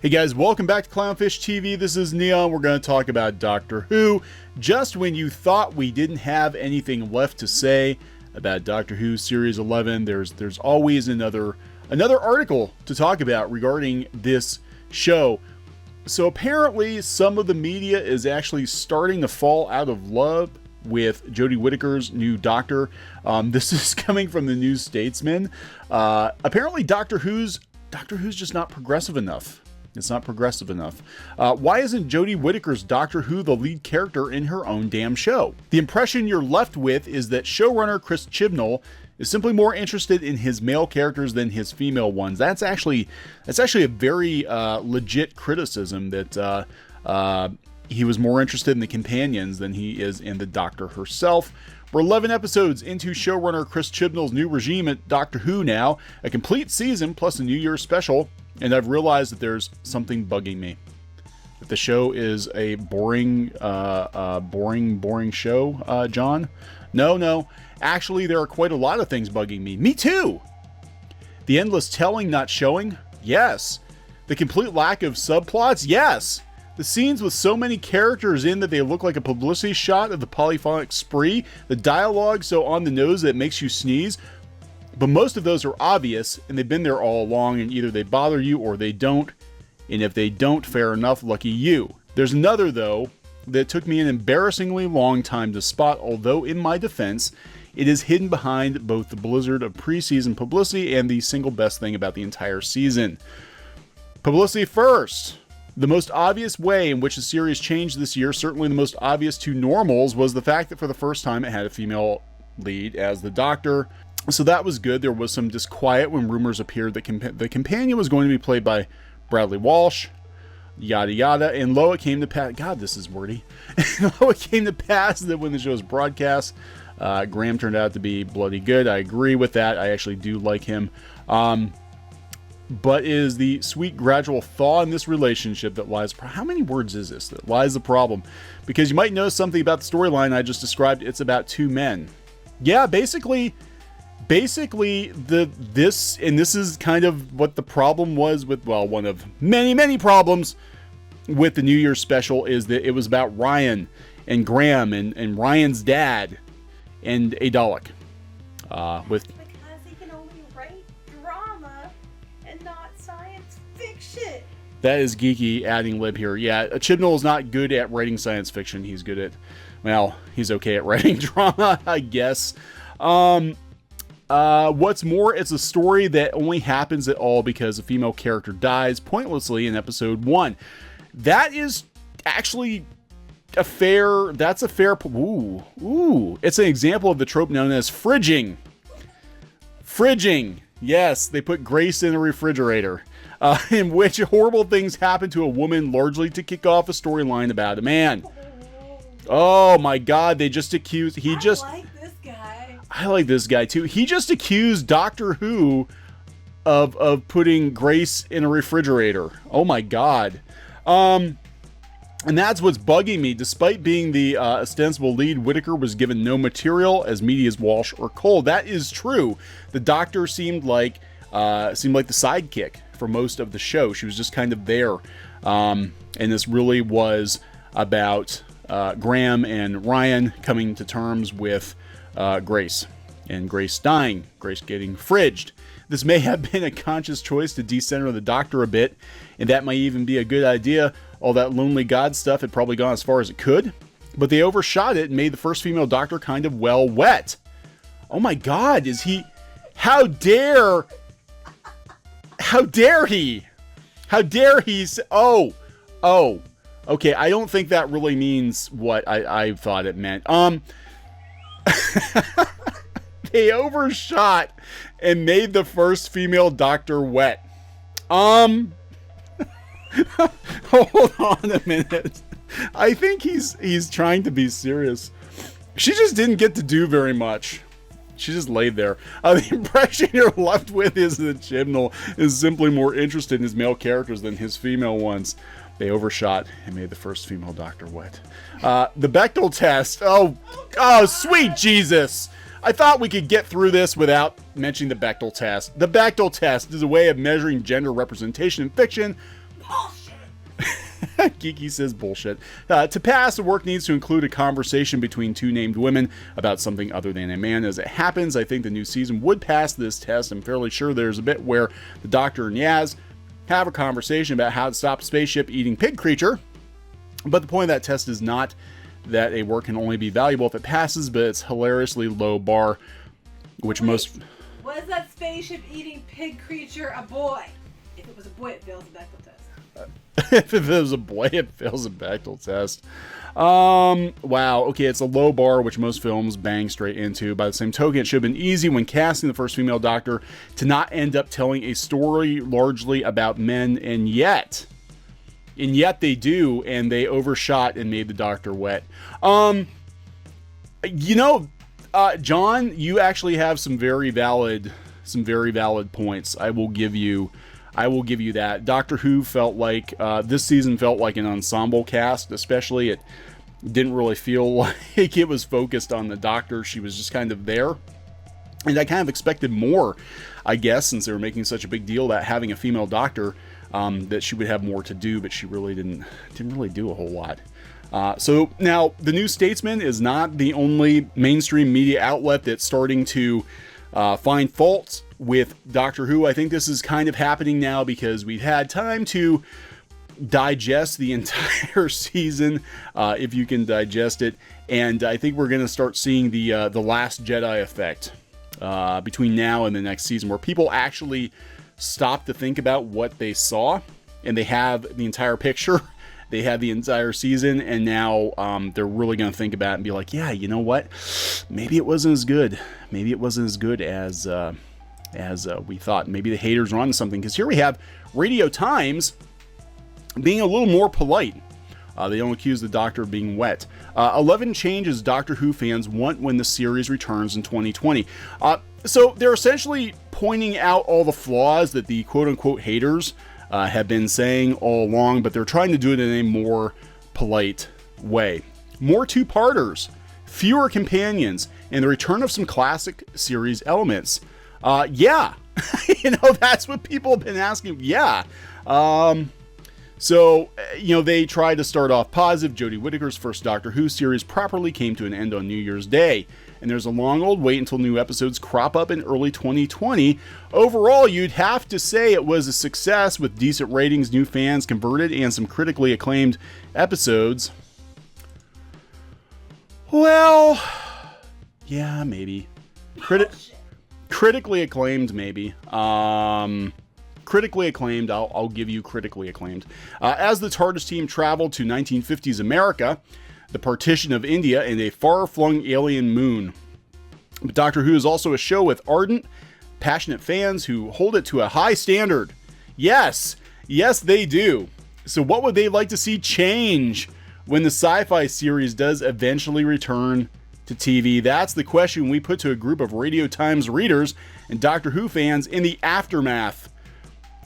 Hey guys, welcome back to Clownfish TV. This is Neon. We're going to talk about Doctor Who. Just when you thought we didn't have anything left to say about Doctor Who Series 11, there's always another article to talk about regarding this show. So apparently some of the media is actually starting to fall out of love with Jodie Whittaker's new Doctor. This is coming from the New Statesman. Apparently Doctor Who's just not progressive enough. It's not progressive enough. Why isn't Jodie Whittaker's Doctor Who the lead character in her own damn show? The impression you're left with is that showrunner Chris Chibnall is simply more interested in his male characters than his female ones. That's actually a very legit criticism, that he was more interested in the companions than he is in the Doctor herself. We're 11 episodes into showrunner Chris Chibnall's new regime at Doctor Who now, a complete season plus a New Year's special, and I've realized that there's something bugging me. That the show is a boring show, John? No. Actually, there are quite a lot of things bugging me. Me too! The endless telling not showing? Yes. The complete lack of subplots? Yes. The scenes with so many characters in that they look like a publicity shot of the polyphonic spree. The dialogue so on the nose that it makes you sneeze. But most of those are obvious, and they've been there all along, and either they bother you or they don't. And if they don't, fair enough, lucky you. There's another, though, that took me an embarrassingly long time to spot, although in my defense, it is hidden behind both the blizzard of preseason publicity and the single best thing about the entire season. Publicity first. The most obvious way in which the series changed this year, certainly the most obvious to normals, was the fact that for the first time it had a female lead as the Doctor. So that was good. There was some disquiet when rumors appeared that the companion was going to be played by Bradley Walsh, yada yada, and lo, it came to pass. God, this is wordy. Lo, it came to pass that when the show was broadcast, Graham turned out to be bloody good. I agree with that. I actually do like him. But it is the sweet gradual thaw in this relationship that lies... How many words is this that lies the problem? Because you might know something about the storyline I just described. It's about two men. Yeah, basically this is kind of what the problem was with, well, one of many problems with the New Year's special, is that it was about Ryan and Graham and Ryan's dad and a Dalek. With... Because he can only write drama and not science fiction. That is geeky adding lib here. Yeah, Chibnall is not good at writing science fiction. He's good at, well, he's okay at writing drama, I guess. What's more, it's a story that only happens at all because a female character dies pointlessly in episode 1. That is actually it's an example of the trope known as fridging. Yes, they put Grace in a refrigerator, in which horrible things happen to a woman, largely to kick off a storyline about a man. Oh my God, they just accused... I like this guy. I like this guy too. He just accused Doctor Who of putting Grace in a refrigerator. Oh my God. And that's what's bugging me. Despite being the ostensible lead, Whittaker was given no material as meaty as Walsh or Cole. That is true. The Doctor seemed like the sidekick for most of the show. She was just kind of there. And this really was about Graham and Ryan coming to terms with Grace. And Grace dying. Grace getting fridged. This may have been a conscious choice to decenter the Doctor a bit, and that might even be a good idea. All that Lonely God stuff had probably gone as far as it could, but they overshot it and made the first female Doctor kind of well wet. Oh my God, is he... How dare he? Oh, okay, I don't think that really means what I thought it meant. They overshot and made the first female Doctor wet. Hold on a minute. I think he's trying to be serious. She just didn't get to do very much. She just laid there. The impression you're left with is that Chibnall is simply more interested in his male characters than his female ones. They overshot and made the first female Doctor wet. The Bechdel test. Oh, sweet Jesus. I thought we could get through this without mentioning the Bechdel test. The Bechdel test is a way of measuring gender representation in fiction. Bullshit. Geeky says bullshit. To pass, the work needs to include a conversation between two named women about something other than a man. As it happens, I think the new season would pass this test. I'm fairly sure there's a bit where the Doctor and Yaz have a conversation about how to stop a spaceship eating pig creature. But the point of that test is not that a work can only be valuable if it passes, but it's hilariously low bar, which most... Was that spaceship eating pig creature a boy? If it was a boy, it fails the Bechdel test. If it was a boy, it fails a Bechdel test. Wow. Okay, it's a low bar, which most films bang straight into. By the same token, it should have been easy when casting the first female Doctor to not end up telling a story largely about men, and yet they do, and they overshot and made the Doctor wet. John, you actually have some very valid points. I will give you that. Doctor Who felt like this season felt like an ensemble cast, especially. It didn't really feel like it was focused on the Doctor. She was just kind of there, and I kind of expected more, I guess, since they were making such a big deal about having a female Doctor, that she would have more to do, but she really didn't really do a whole lot. So now the New Statesman is not the only mainstream media outlet that's starting to find fault with Doctor Who. I think this is kind of happening now because we've had time to digest the entire season, if you can digest it, and I think we're going to start seeing the Last Jedi effect between now and the next season, where people actually stop to think about what they saw, and they have the entire picture. They had the entire season, and now they're really going to think about it and be like, yeah, you know what? Maybe it wasn't as good. Maybe it wasn't as good as we thought. Maybe the haters are on something. Because here we have Radio Times being a little more polite. They don't accuse the Doctor of being wet. 11 changes Doctor Who fans want when the series returns in 2020. So they're essentially pointing out all the flaws that the quote-unquote haters have been saying all along, but they're trying to do it in a more polite way. More two-parters, fewer companions, and the return of some classic series elements. Yeah, that's what people have been asking. Yeah. So, they tried to start off positive. Jodie Whittaker's first Doctor Who series properly came to an end on New Year's Day, and there's a long old wait until new episodes crop up in early 2020. Overall, you'd have to say it was a success with decent ratings, new fans converted, and some critically acclaimed episodes. Well, yeah, maybe. Critically acclaimed, maybe. Critically acclaimed, I'll give you critically acclaimed. As the TARDIS team traveled to 1950s America, the partition of India, and a far-flung alien moon. But Doctor Who is also a show with ardent, passionate fans who hold it to a high standard. Yes, they do. So what would they like to see change when the sci-fi series does eventually return to TV? That's the question we put to a group of Radio Times readers and Doctor Who fans in the aftermath.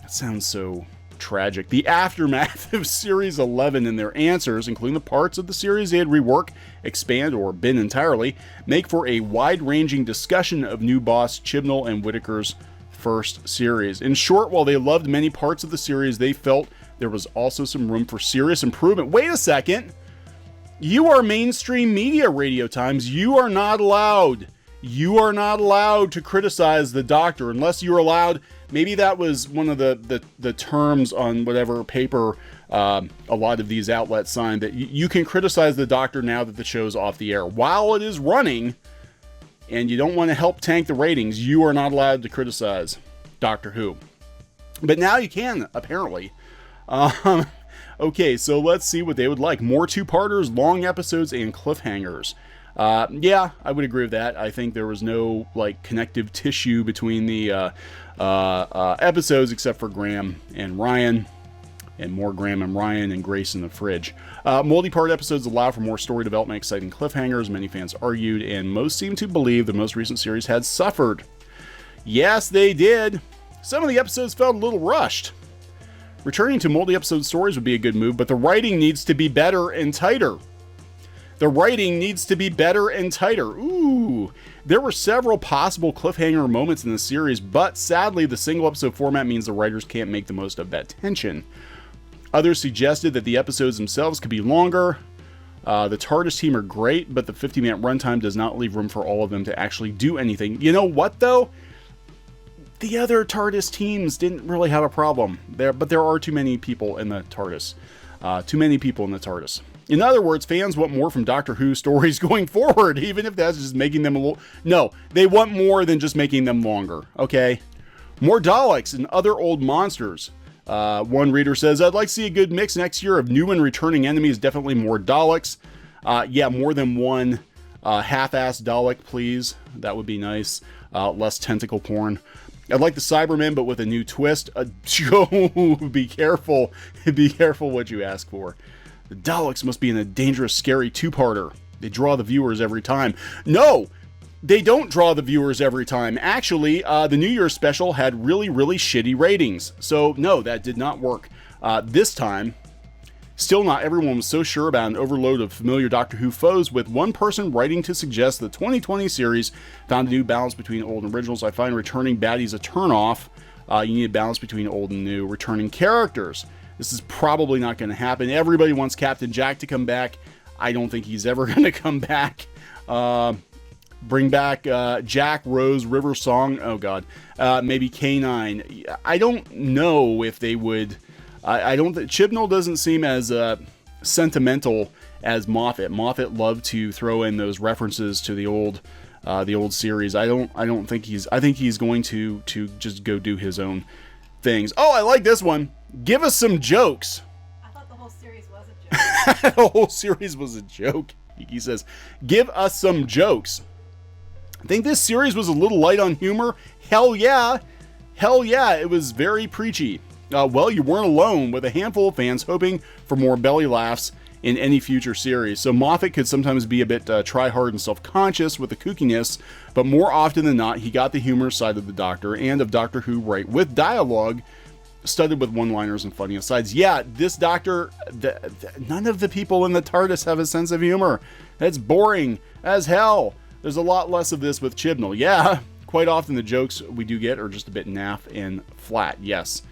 That sounds so tragic. The aftermath of Series 11, and their answers, including the parts of the series they had rework, expand, or bin entirely, make for a wide-ranging discussion of new boss Chibnall and Whittaker's first series. In short, while they loved many parts of the series, they felt there was also some room for serious improvement. Wait a second! You are mainstream media, Radio Times. You are not allowed to criticize the Doctor unless you're allowed. Maybe that was one of the terms on whatever paper a lot of these outlets signed, that you can criticize the Doctor now that the show's off the air. While it is running, and you don't want to help tank the ratings, you are not allowed to criticize Doctor Who. But now you can, apparently. Okay, so let's see what they would like. More two-parters, long episodes, and cliffhangers. Yeah, I would agree with that. I think there was no connective tissue between the episodes except for Graham and Ryan, and more Graham and Ryan and Grace in the fridge. Multi-part episodes allow for more story development, exciting cliffhangers, many fans argued, and most seem to believe the most recent series had suffered. Yes, they did. Some of the episodes felt a little rushed. Returning to multi-episode stories would be a good move, but the writing needs to be better and tighter. Ooh. There were several possible cliffhanger moments in the series, but sadly the single episode format means the writers can't make the most of that tension. Others suggested that the episodes themselves could be longer. The TARDIS team are great, but the 50-minute runtime does not leave room for all of them to actually do anything. You know what, though? The other TARDIS teams didn't really have a problem there, but there are too many people in the TARDIS. In other words, fans want more from Doctor Who stories going forward, even if that's just making them a little... No, they want more than just making them longer, okay? More Daleks and other old monsters. One reader says, I'd like to see a good mix next year of new and returning enemies, definitely more Daleks. Yeah, more than one half-assed Dalek, please. That would be nice. Less tentacle porn. I'd like the Cybermen, but with a new twist. Be careful. Be careful what you ask for. The Daleks must be in a dangerous, scary two-parter. They draw the viewers every time. No! They don't draw the viewers every time. Actually, the New Year's special had really, really shitty ratings. So, no, that did not work. This time, still not everyone was so sure about an overload of familiar Doctor Who foes, with one person writing to suggest the 2020 series found a new balance between old and originals. I find returning baddies a turnoff. You need a balance between old and new returning characters. This is probably not going to happen. Everybody wants Captain Jack to come back. I don't think he's ever going to come back. Bring back Jack, Rose, River Song. Oh, God. Maybe K9. I don't know if they would... I don't think... Chibnall doesn't seem as sentimental as Moffat. Moffat loved to throw in those references to the old series. I don't think he's... I think he's going to just go do his own things. Oh, I like this one. Give us some jokes. I thought the whole series was a joke. The whole series was a joke. He says, give us some jokes. I think this series was a little light on humor. Hell yeah. Hell yeah, it was very preachy. Well, you weren't alone, with a handful of fans hoping for more belly laughs in any future series. So Moffat could sometimes be a bit try-hard and self-conscious with the kookiness, but more often than not, he got the humor side of the Doctor and of Doctor Who right, with dialogue studded with one-liners and funny asides. Yeah, this Doctor, none of the people in the TARDIS have a sense of humor. It's boring as hell. There's a lot less of this with Chibnall. Yeah, quite often the jokes we do get are just a bit naff and flat. Yes.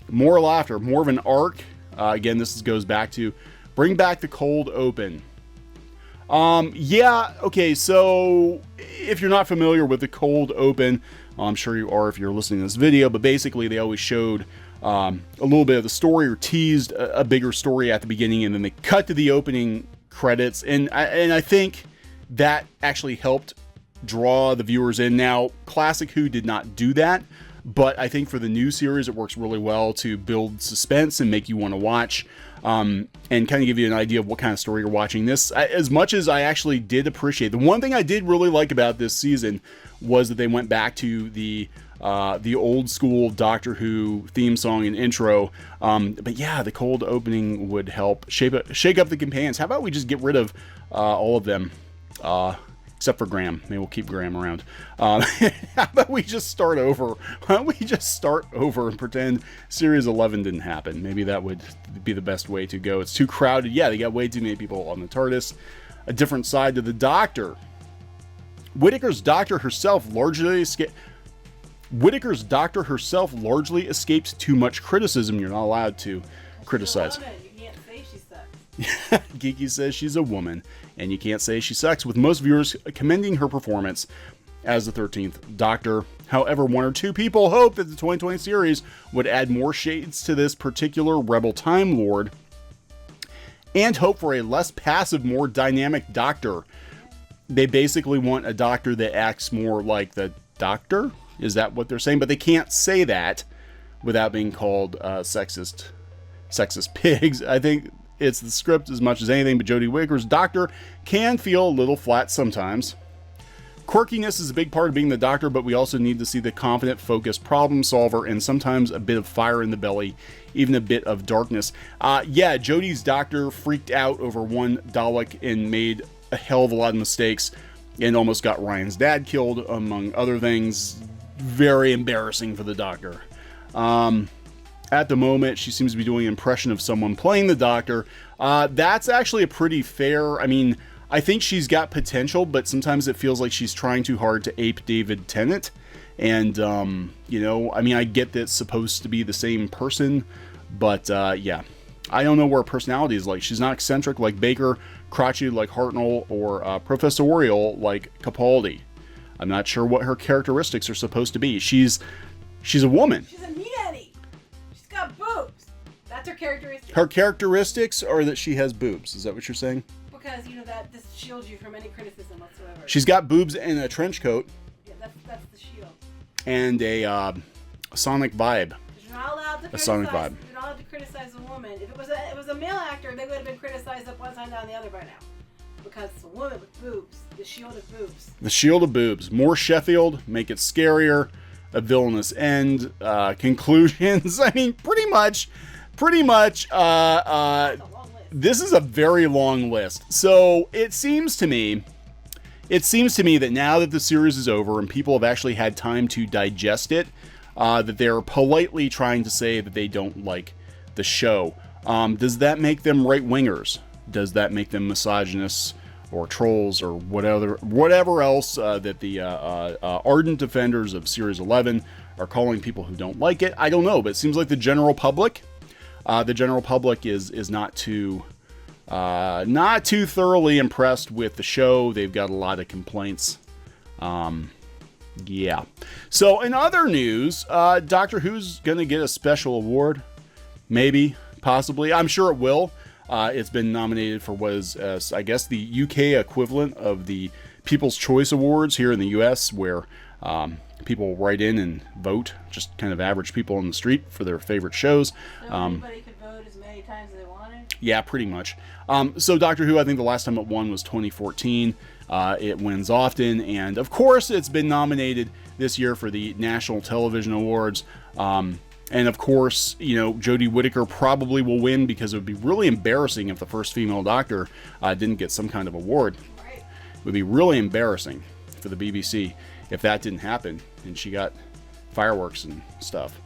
More laughter, more of an arc. Again, this goes back to bring back the cold open. Yeah, okay, so if you're not familiar with the cold open, I'm sure you are if you're listening to this video, but basically they always showed a little bit of the story or teased a bigger story at the beginning, and then they cut to the opening credits, and I think that actually helped draw the viewers in. Now, Classic Who did not do that, but I think for the new series, it works really well to build suspense and make you want to watch, and kind of give you an idea of what kind of story you're watching. This, as much as I actually did appreciate, the one thing I did really like about this season was that they went back to the old school Doctor Who theme song and intro. But yeah, the cold opening would help shake up the companions. How about we just get rid of all of them? Except for Graham. Maybe we'll keep Graham around. How about we just start over? Why don't we just start over and pretend Series 11 didn't happen? Maybe that would be the best way to go. It's too crowded. Yeah, they got way too many people on the TARDIS. A different side to the Doctor. Whittaker's Doctor herself largely escaped too much criticism. You're not allowed to criticize. You can't say she sucks. Geeky says she's a woman, and you can't say she sucks, with most viewers commending her performance as the 13th Doctor. However, one or two people hope that the 2020 series would add more shades to this particular Rebel Time Lord, and hope for a less passive, more dynamic Doctor. They basically want a Doctor that acts more like the Doctor? Is that what they're saying? But they can't say that without being called sexist pigs. I think it's the script as much as anything, but Jodie Whittaker's Doctor can feel a little flat sometimes. Quirkiness is a big part of being the Doctor, but we also need to see the confident, focused problem solver, and sometimes a bit of fire in the belly, even a bit of darkness. Yeah, Jodie's Doctor freaked out over one Dalek and made a hell of a lot of mistakes and almost got Ryan's dad killed, among other things. Very embarrassing for the Doctor. At the moment, she seems to be doing an impression of someone playing the Doctor. That's actually a pretty fair... I mean, I think she's got potential, but sometimes it feels like she's trying too hard to ape David Tennant. And, you know, I mean, I get that it's supposed to be the same person, but, yeah. I don't know what her personality is like. She's not eccentric like Baker, crotchety like Hartnell, or professorial like Capaldi. I'm not sure what her characteristics are supposed to be. She's a woman. She's a meatheady. She's got boobs. That's her characteristic. Her characteristics are that she has boobs. Is that what you're saying? Because, you know, that this shields you from any criticism whatsoever. She's got boobs and a trench coat. Yeah, that's the shield. And a sonic vibe. You're not allowed to criticize. Sonic vibe. You're not allowed to criticize a woman. If it was a male actor, they would have been criticized up one side down the other by now. Because it's a woman with boobs. The shield of boobs. The shield of boobs. More Sheffield, make it scarier, a villainous end, conclusions. I mean, pretty much. That's a long list. This is a very long list. So it seems to me that now that the series is over and people have actually had time to digest it, that they're politely trying to say that they don't like the show. Does that make them right-wingers? Does that make them misogynists or trolls or whatever else that the ardent defenders of Series 11 are calling people who don't like it? I don't know, but it seems like the general public is not too thoroughly impressed with the show. They've got a lot of complaints. Yeah. So in other news, Doctor Who's gonna get a special award. Maybe, possibly. I'm sure it will. It's been nominated for what is, I guess, the UK equivalent of the People's Choice Awards here in the US, where people write in and vote, just kind of average people on the street for their favorite shows. So anybody could vote as many times as they wanted? Yeah, pretty much. So Doctor Who, I think the last time it won was 2014. It wins often, and of course it's been nominated this year for the National Television Awards. And of course, you know, Jodie Whittaker probably will win, because it would be really embarrassing if the first female Doctor didn't get some kind of award. Right. It would be really embarrassing for the BBC if that didn't happen and she got fireworks and stuff.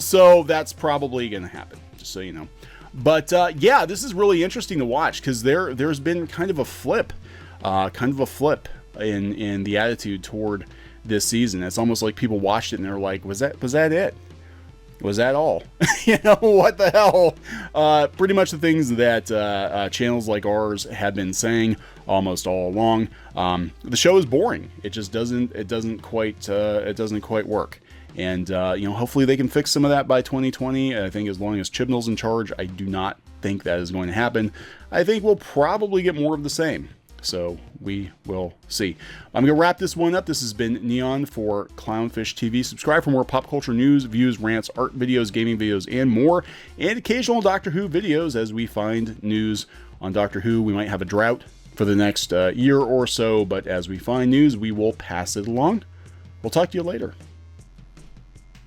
So that's probably going to happen, just so you know. But yeah, this is really interesting to watch, because there's been kind of a flip in the attitude toward this season. It's almost like people watched it and they're like, was that it? Was that all? You know, what the hell? Pretty much the things that channels like ours have been saying almost all along. The show is boring. It just doesn't quite work. And you know, hopefully they can fix some of that by 2020. I think as long as Chibnall's in charge, I do not think that is going to happen. I think we'll probably get more of the same. So we will see. I'm going to wrap this one up. This has been Neon for Clownfish TV. Subscribe for more pop culture news, views, rants, art videos, gaming videos, and more. And occasional Doctor Who videos as we find news on Doctor Who. We might have a drought for the next year or so, but as we find news, we will pass it along. We'll talk to you later.